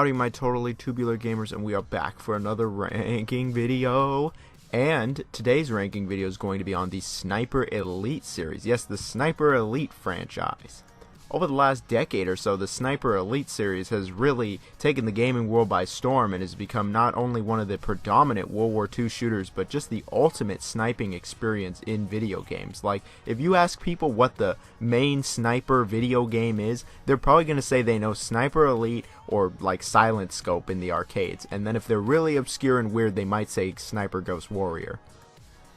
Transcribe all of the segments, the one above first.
Howdy my totally tubular gamers, and we are back for another ranking video. And today's ranking video is going to be on the Sniper Elite series. Yes, the Sniper Elite franchise. Over the last decade or so, the Sniper Elite series has really taken the gaming world by storm and has become not only one of the predominant World War II shooters, but just the ultimate sniping experience in video games. Like, if you ask people what the main sniper video game is, they're probably going to say they know Sniper Elite or like Silent Scope in the arcades. And then if they're really obscure and weird, they might say Sniper Ghost Warrior.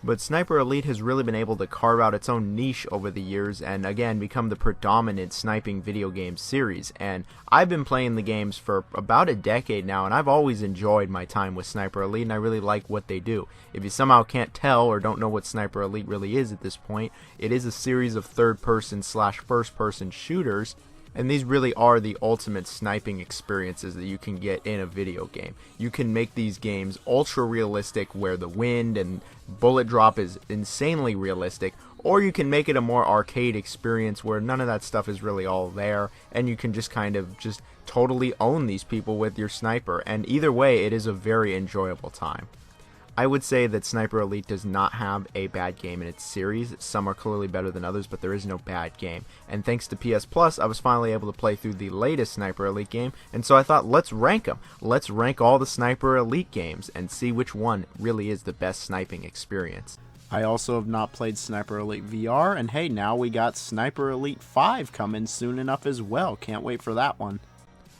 But Sniper Elite has really been able to carve out its own niche over the years and again become the predominant sniping video game series. And I've been playing the games for about a decade now, and I've always enjoyed my time with Sniper Elite, and I really like what they do. If you somehow can't tell or don't know what Sniper Elite really is at this point, it is a series of third-person slash first-person shooters. And these really are the ultimate sniping experiences that you can get in a video game. You can make these games ultra realistic where the wind and bullet drop is insanely realistic, or you can make it a more arcade experience where none of that stuff is really all there, and you can just kind of just totally own these people with your sniper. And either way, it is a very enjoyable time. I would say that Sniper Elite does not have a bad game in its series. Some are clearly better than others, but there is no bad game. And thanks to PS Plus, I was finally able to play through the latest Sniper Elite game, and so I thought, let's rank them. Let's rank all the Sniper Elite games and see which one really is the best sniping experience. I also have not played Sniper Elite VR, and hey, now we got Sniper Elite 5 coming soon enough as well. Can't wait for that one.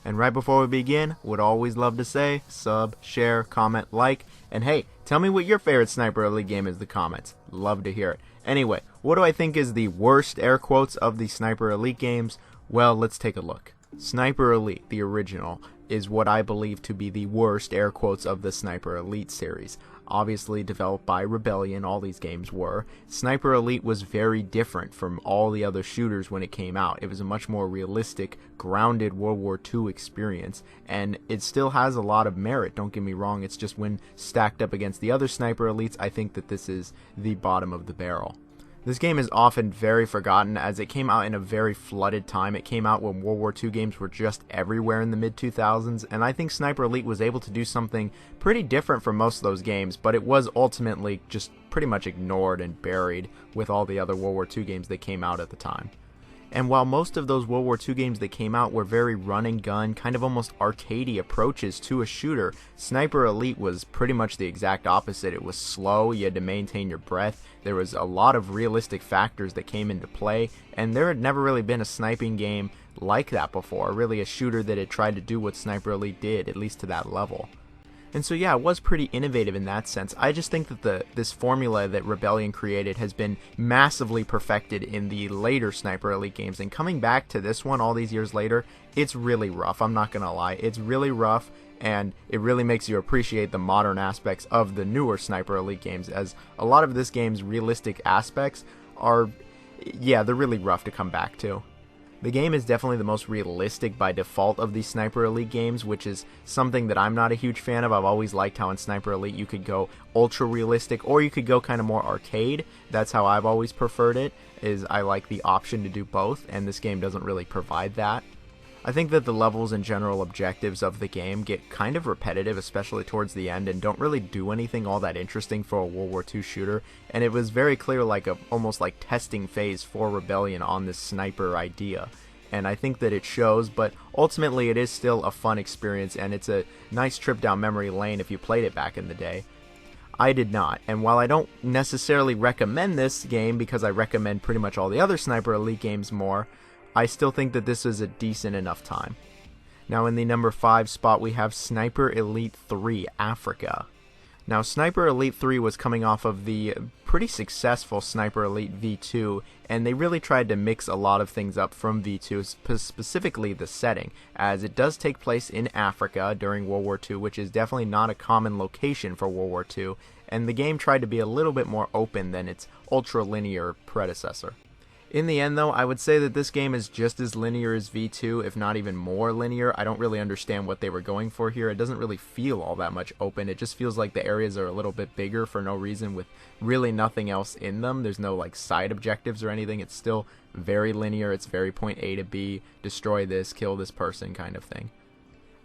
And right before we begin, would always love to say, sub, share, comment, like, and hey, tell me what your favorite Sniper Elite game is in the comments. Love to hear it. Anyway, what do I think is the worst, air quotes, of the Sniper Elite games? Well, let's take a look. Sniper Elite, the original, is what I believe to be the worst, air quotes, of the Sniper Elite series. Obviously developed by Rebellion, all these games were. Sniper Elite was very different from all the other shooters when it came out. It was a much more realistic, grounded World War II experience, and it still has a lot of merit, don't get me wrong. It's just when stacked up against the other Sniper Elites, I think that this is the bottom of the barrel. This game is often very forgotten as it came out in a very flooded time. It came out when World War II games were just everywhere in the mid-2000s, and I think Sniper Elite was able to do something pretty different from most of those games, but it was ultimately just pretty much ignored and buried with all the other World War II games that came out at the time. And while most of those World War II games that came out were very run and gun, kind of almost arcadey approaches to a shooter, Sniper Elite was pretty much the exact opposite. It was slow, you had to maintain your breath, there was a lot of realistic factors that came into play, and there had never really been a sniping game like that before, really a shooter that had tried to do what Sniper Elite did, at least to that level. And so yeah, it was pretty innovative in that sense. I just think that this formula that Rebellion created has been massively perfected in the later Sniper Elite games. And coming back to this one all these years later, it's really rough. I'm not going to lie. It's really rough, and it really makes you appreciate the modern aspects of the newer Sniper Elite games, as a lot of this game's realistic aspects are, yeah, they're really rough to come back to. The game is definitely the most realistic by default of these Sniper Elite games, which is something that I'm not a huge fan of. I've always liked how in Sniper Elite you could go ultra realistic or you could go kind of more arcade. That's how I've always preferred it, is I like the option to do both, and this game doesn't really provide that. I think that the levels and general objectives of the game get kind of repetitive, especially towards the end, and don't really do anything all that interesting for a World War II shooter, and it was very clear like a almost like testing phase for Rebellion on this sniper idea. And I think that it shows, but ultimately it is still a fun experience, and it's a nice trip down memory lane if you played it back in the day. I did not, and while I don't necessarily recommend this game because I recommend pretty much all the other Sniper Elite games more, I still think that this is a decent enough time. Now in the number 5 spot we have Sniper Elite 3 Africa. Now Sniper Elite 3 was coming off of the pretty successful Sniper Elite V2, and they really tried to mix a lot of things up from V2, specifically the setting, as it does take place in Africa during World War II, which is definitely not a common location for World War II, and the game tried to be a little bit more open than its ultra-linear predecessor. In the end, though, I would say that this game is just as linear as V2, if not even more linear. I don't really understand what they were going for here. It doesn't really feel all that much open. It just feels like the areas are a little bit bigger for no reason with really nothing else in them. There's no like side objectives or anything. It's still very linear. It's very point A to B, destroy this, kill this person kind of thing.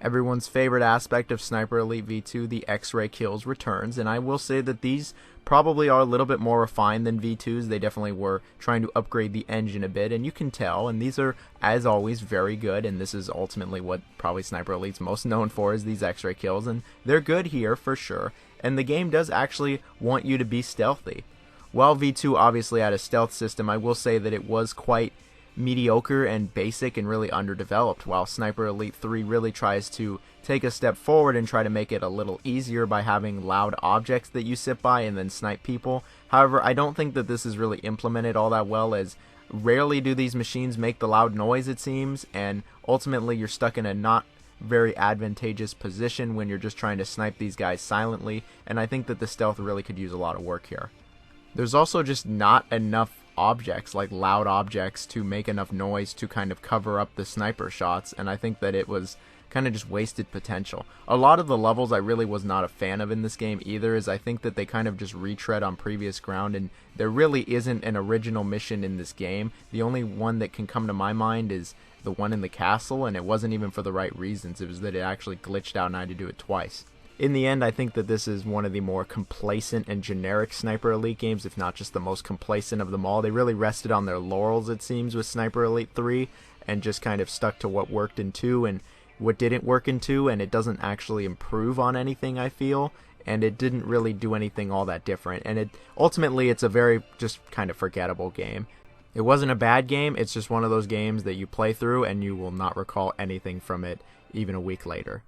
Everyone's favorite aspect of Sniper Elite V2, the X-ray kills, returns, and I will say that these probably are a little bit more refined than V2's. They definitely were trying to upgrade the engine a bit, and you can tell, and these are, as always, very good, and this is ultimately what probably Sniper Elite's most known for, is these X-ray kills, and they're good here for sure, and the game does actually want you to be stealthy. While V2 obviously had a stealth system, I will say that it was quite mediocre and basic and really underdeveloped, while Sniper Elite 3 really tries to take a step forward and try to make it a little easier by having loud objects that you sit by and then snipe people. However, I don't think that this is really implemented all that well, as rarely do these machines make the loud noise, it seems, and ultimately you're stuck in a not very advantageous position when you're just trying to snipe these guys silently, and I think that the stealth really could use a lot of work here. There's also just not enough objects, like loud objects, to make enough noise to kind of cover up the sniper shots, and I think that it was kind of just wasted potential. A lot of the levels I really was not a fan of in this game either, as I think that they kind of just retread on previous ground, and there really isn't an original mission in this game. The only one that can come to my mind is the one in the castle, and it wasn't even for the right reasons. It was that it actually glitched out and I had to do it twice. In the end, I think that this is one of the more complacent and generic Sniper Elite games, if not just the most complacent of them all. They really rested on their laurels, it seems, with Sniper Elite 3, and just kind of stuck to what worked in 2 and what didn't work in 2, and it doesn't actually improve on anything, I feel, and it didn't really do anything all that different, and ultimately it's a very just kind of forgettable game. It wasn't a bad game, it's just one of those games that you play through and you will not recall anything from it even a week later.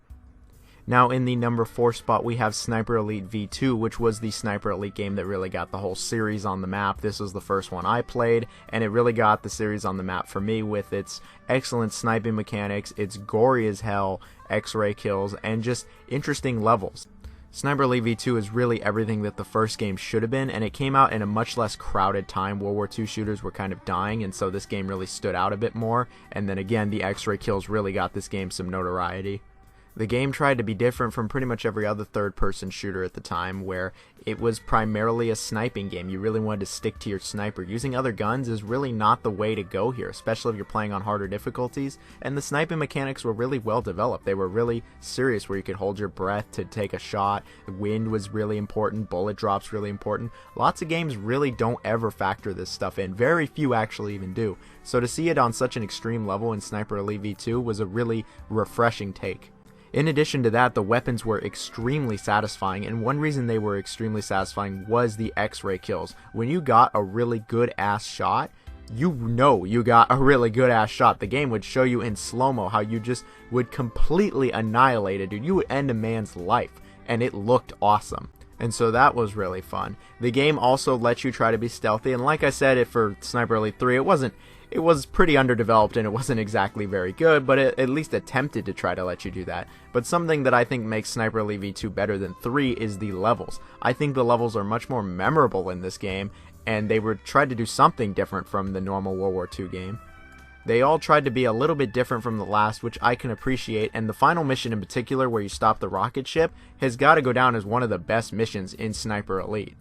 Now in the number 4 spot we have Sniper Elite V2, which was the Sniper Elite game that really got the whole series on the map. This was the first one I played, and it really got the series on the map for me with its excellent sniping mechanics, its gory as hell X-ray kills, and just interesting levels. Sniper Elite V2 is really everything that the first game should have been, and it came out in a much less crowded time. World War II shooters were kind of dying, and so this game really stood out a bit more, and then again the X-ray kills really got this game some notoriety. The game tried to be different from pretty much every other third-person shooter at the time, where it was primarily a sniping game. You really wanted to stick to your sniper. Using other guns is really not the way to go here, especially if you're playing on harder difficulties, and the sniping mechanics were really well developed. They were really serious, where you could hold your breath to take a shot. The wind was really important, bullet drops really important. Lots of games really don't ever factor this stuff in. Very few actually even do. So to see it on such an extreme level in Sniper Elite V2 was a really refreshing take. In addition to that, the weapons were extremely satisfying, and one reason they were extremely satisfying was the X-ray kills. When you got a really good-ass shot, you know you got a really good-ass shot. The game would show you in slow-mo how you just would completely annihilate a dude. You would end a man's life, and it looked awesome. And so that was really fun. The game also lets you try to be stealthy, and like I said, for Sniper Elite 3, it was pretty underdeveloped and it wasn't exactly very good, but it at least attempted to try to let you do that. But something that I think makes Sniper Elite V2 better than 3 is the levels. I think the levels are much more memorable in this game, and they tried to do something different from the normal World War II game. They all tried to be a little bit different from the last, which I can appreciate, and the final mission in particular, where you stop the rocket ship, has got to go down as one of the best missions in Sniper Elite.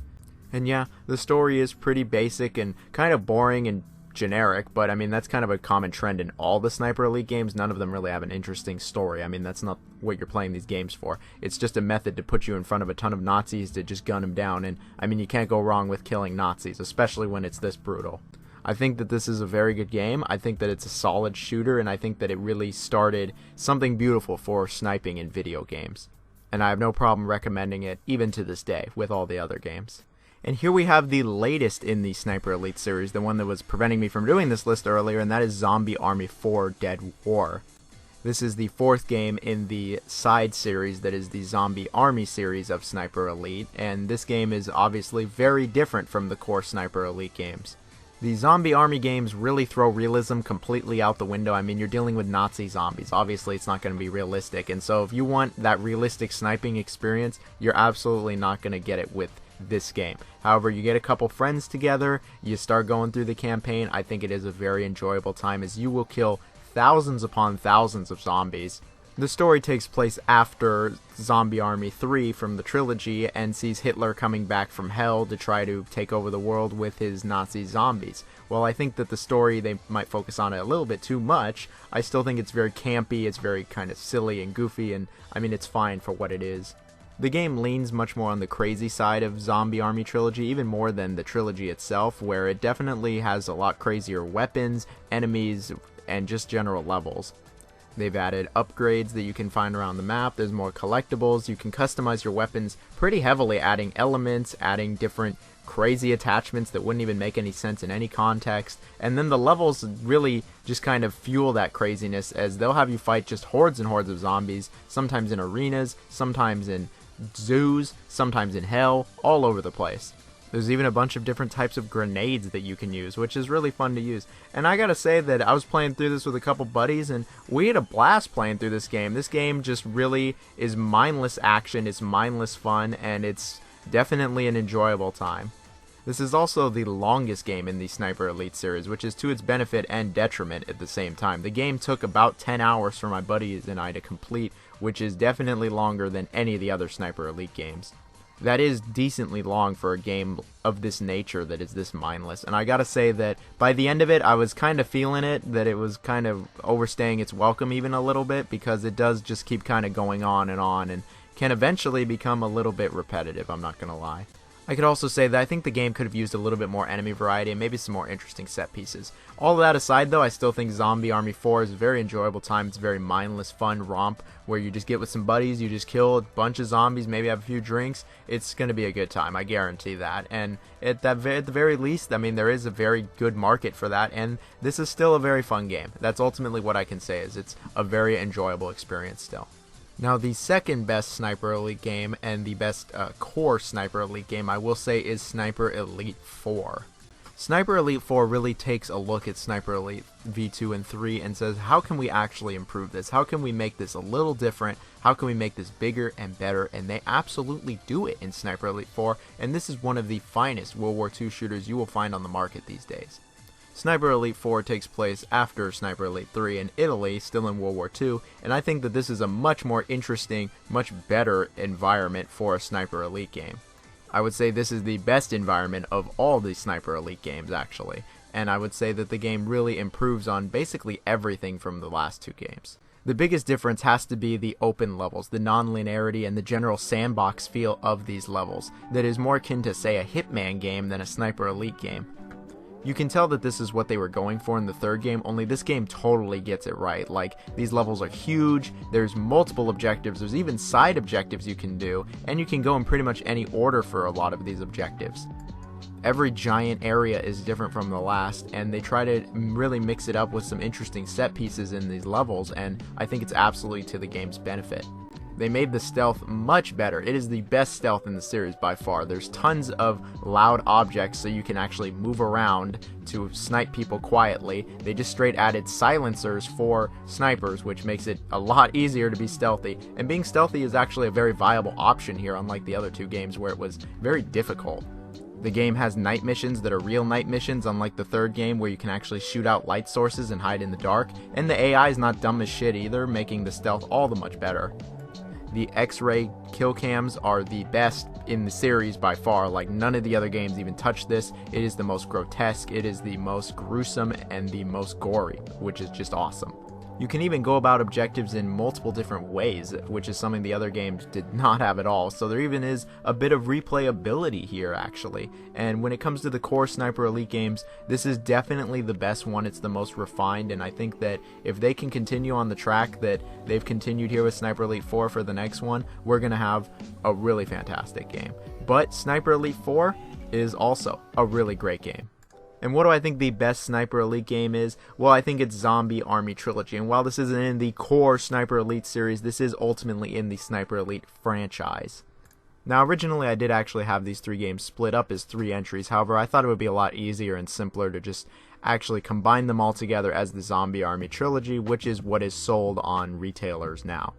And yeah, the story is pretty basic and kind of boring and generic, but I mean that's kind of a common trend in all the Sniper Elite games. None of them really have an interesting story. I mean, that's not what you're playing these games for. It's just a method to put you in front of a ton of Nazis to just gun them down, and I mean you can't go wrong with killing Nazis, especially when it's this brutal. I think that this is a very good game. I think that it's a solid shooter, and I think that it really started something beautiful for sniping in video games. And I have no problem recommending it even to this day with all the other games. And here we have the latest in the Sniper Elite series, the one that was preventing me from doing this list earlier, and that is Zombie Army 4 Dead War. This is the 4th game in the side series that is the Zombie Army series of Sniper Elite, and this game is obviously very different from the core Sniper Elite games. The Zombie Army games really throw realism completely out the window. I mean, you're dealing with Nazi zombies. Obviously, it's not going to be realistic, and so if you want that realistic sniping experience, you're absolutely not going to get it with this game. However, you get a couple friends together, you start going through the campaign. I think it is a very enjoyable time, as you will kill thousands upon thousands of zombies. The story takes place after Zombie Army 3 from the trilogy and sees Hitler coming back from hell to try to take over the world with his Nazi zombies. While I think that the story, they might focus on it a little bit too much, I still think it's very campy, it's very kind of silly and goofy, and I mean, it's fine for what it is. The game leans much more on the crazy side of Zombie Army Trilogy, even more than the trilogy itself, where it definitely has a lot crazier weapons, enemies, and just general levels. They've added upgrades that you can find around the map, there's more collectibles, you can customize your weapons pretty heavily, adding elements, adding different crazy attachments that wouldn't even make any sense in any context, and then the levels really just kind of fuel that craziness, as they'll have you fight just hordes and hordes of zombies, sometimes in arenas, sometimes in zoos, sometimes in hell, all over the place. There's even a bunch of different types of grenades that you can use, which is really fun to use. And I gotta say that I was playing through this with a couple buddies, and we had a blast playing through this game. This game just really is mindless action, it's mindless fun, and it's definitely an enjoyable time. This is also the longest game in the Sniper Elite series, which is to its benefit and detriment at the same time. The game took about 10 hours for my buddies and I to complete, which is definitely longer than any of the other Sniper Elite games. That is decently long for a game of this nature that is this mindless, and I gotta say that by the end of it I was kind of feeling it, that it was kind of overstaying its welcome even a little bit, because it does just keep kind of going on and can eventually become a little bit repetitive, I'm not gonna lie. I could also say that I think the game could have used a little bit more enemy variety and maybe some more interesting set pieces. All of that aside though, I still think Zombie Army 4 is a very enjoyable time. It's a very mindless, fun romp where you just get with some buddies, you just kill a bunch of zombies, maybe have a few drinks. It's going to be a good time, I guarantee that. And at the very least, I mean, there is a very good market for that, and this is still a very fun game. That's ultimately what I can say, is it's a very enjoyable experience still. Now, the second best Sniper Elite game and the best core Sniper Elite game, I will say, is Sniper Elite 4. Sniper Elite 4 really takes a look at Sniper Elite V2 and 3 and says, how can we actually improve this? How can we make this a little different? How can we make this bigger and better? And they absolutely do it in Sniper Elite 4, and this is one of the finest World War II shooters you will find on the market these days. Sniper Elite 4 takes place after Sniper Elite 3 in Italy, still in World War II, and I think that this is a much more interesting, much better environment for a Sniper Elite game. I would say this is the best environment of all the Sniper Elite games, actually, and I would say that the game really improves on basically everything from the last two games. The biggest difference has to be the open levels, the non-linearity, and the general sandbox feel of these levels, that is more akin to, say, a Hitman game than a Sniper Elite game. You can tell that this is what they were going for in the third game, only this game totally gets it right. Like, these levels are huge, there's multiple objectives, there's even side objectives you can do, and you can go in pretty much any order for a lot of these objectives. Every giant area is different from the last, and they try to really mix it up with some interesting set pieces in these levels, and I think it's absolutely to the game's benefit. They made the stealth much better. It is the best stealth in the series by far. There's tons of loud objects so you can actually move around to snipe people quietly. They just straight added silencers for snipers, which makes it a lot easier to be stealthy. And being stealthy is actually a very viable option here, unlike the other two games where it was very difficult. The game has night missions that are real night missions, unlike the third game where you can actually shoot out light sources and hide in the dark. And the AI is not dumb as shit either, making the stealth all the much better. The X-ray kill cams are the best in the series by far. Like, none of the other games even touch this. It is the most grotesque, it is the most gruesome, and the most gory, which is just awesome. You can even go about objectives in multiple different ways, which is something the other games did not have at all, so there even is a bit of replayability here, actually. And when it comes to the core Sniper Elite games, this is definitely the best one. It's the most refined, and I think that if they can continue on the track that they've continued here with Sniper Elite 4 for the next one, we're going to have a really fantastic game. But Sniper Elite 4 is also a really great game. And what do I think the best Sniper Elite game is? Well, I think it's Zombie Army Trilogy. And while this isn't in the core Sniper Elite series, this is ultimately in the Sniper Elite franchise. Now, originally I did actually have these three games split up as 3 entries. However, I thought it would be a lot easier and simpler to just actually combine them all together as the Zombie Army Trilogy, which is what is sold on retailers now.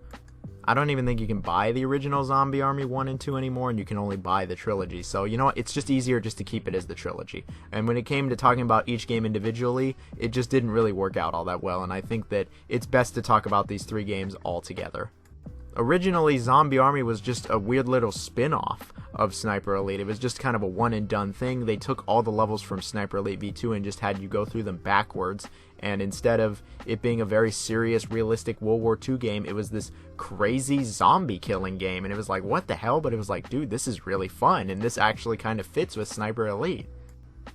I don't even think you can buy the original Zombie Army 1 and 2 anymore, and you can only buy the trilogy. So, you know what? It's just easier just to keep it as the trilogy. And when it came to talking about each game individually, it just didn't really work out all that well, and I think that it's best to talk about these 3 games all together. Originally, Zombie Army was just a weird little spin-off of Sniper Elite. It was just kind of a one-and-done thing. They took all the levels from Sniper Elite V2 and just had you go through them backwards. And instead of it being a very serious, realistic World War II game, it was this crazy zombie killing game. And it was like, what the hell? But it was like, dude, this is really fun. And this actually kind of fits with Sniper Elite.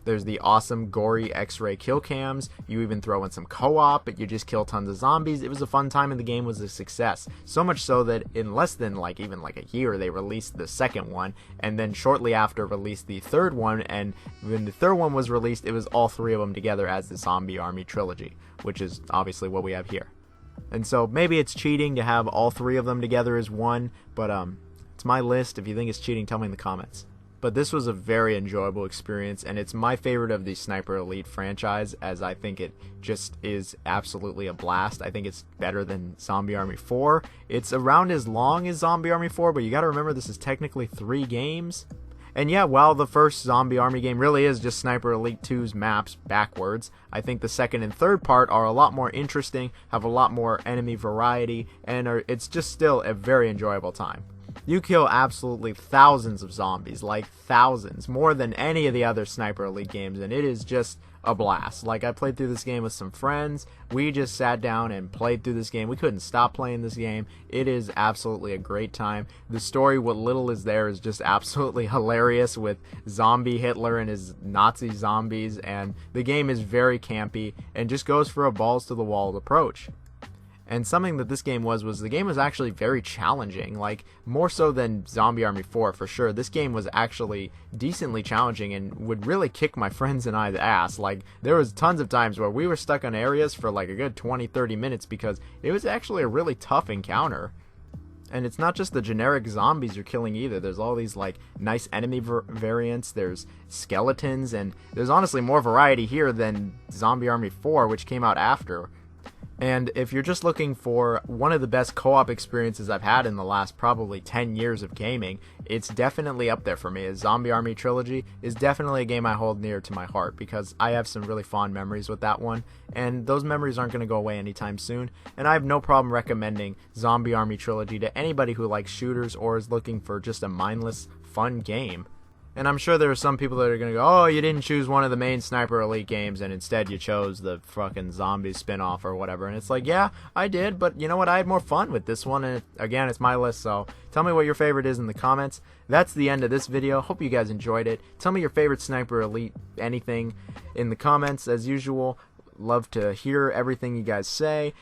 There's the awesome gory X-ray kill cams. You even throw in some co-op, but you just kill tons of zombies. It was a fun time and the game was a success. So much so that in less than even a year, they released the second one, and then shortly after released the third one, and when the third one was released, it was all 3 of them together as the Zombie Army trilogy, which is obviously what we have here. And so maybe it's cheating to have all 3 of them together as one, but it's my list. If you think it's cheating, tell me in the comments. But this was a very enjoyable experience, and it's my favorite of the Sniper Elite franchise, as I think it just is absolutely a blast. I think it's better than Zombie Army 4. It's around as long as Zombie Army 4, but you gotta remember this is technically 3 games. And yeah, while the first Zombie Army game really is just Sniper Elite 2's maps backwards, I think the second and third part are a lot more interesting, have a lot more enemy variety, and it's just still a very enjoyable time. You kill absolutely thousands of zombies, like thousands, more than any of the other Sniper Elite games, and it is just a blast. Like, I played through this game with some friends. We just sat down and played through this game. We couldn't stop playing this game. It is absolutely a great time. The story, what little is there, is just absolutely hilarious with zombie Hitler and his Nazi zombies, and the game is very campy and just goes for a balls-to-the-wall approach. And something that this game was the game was actually very challenging, like more so than Zombie Army 4 for sure. This game was actually decently challenging and would really kick my friends and I's ass. Like, there was tons of times where we were stuck on areas for like a good 20-30 minutes because it was actually a really tough encounter. And it's not just the generic zombies you're killing either. There's all these like nice enemy variants, there's skeletons, and there's honestly more variety here than Zombie Army 4, which came out after. And if you're just looking for one of the best co-op experiences I've had in the last probably 10 years of gaming, it's definitely up there for me. A Zombie Army Trilogy is definitely a game I hold near to my heart because I have some really fond memories with that one, and those memories aren't going to go away anytime soon, and I have no problem recommending Zombie Army Trilogy to anybody who likes shooters or is looking for just a mindless, fun game. And I'm sure there are some people that are going to go, oh, you didn't choose one of the main Sniper Elite games and instead you chose the fucking zombie spin-off or whatever. And it's like, yeah, I did, but you know what? I had more fun with this one. And again, it's my list, so tell me what your favorite is in the comments. That's the end of this video. Hope you guys enjoyed it. Tell me your favorite Sniper Elite anything in the comments. As usual, love to hear everything you guys say.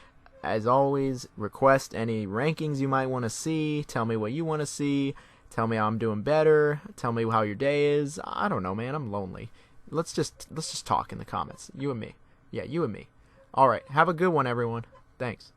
As always, request any rankings you might want to see. Tell me what you want to see. Tell me how I'm doing better. Tell me how your day is. I don't know, man. I'm lonely. Let's just talk in the comments. You and me. Yeah, you and me. All right. Have a good one, everyone. Thanks.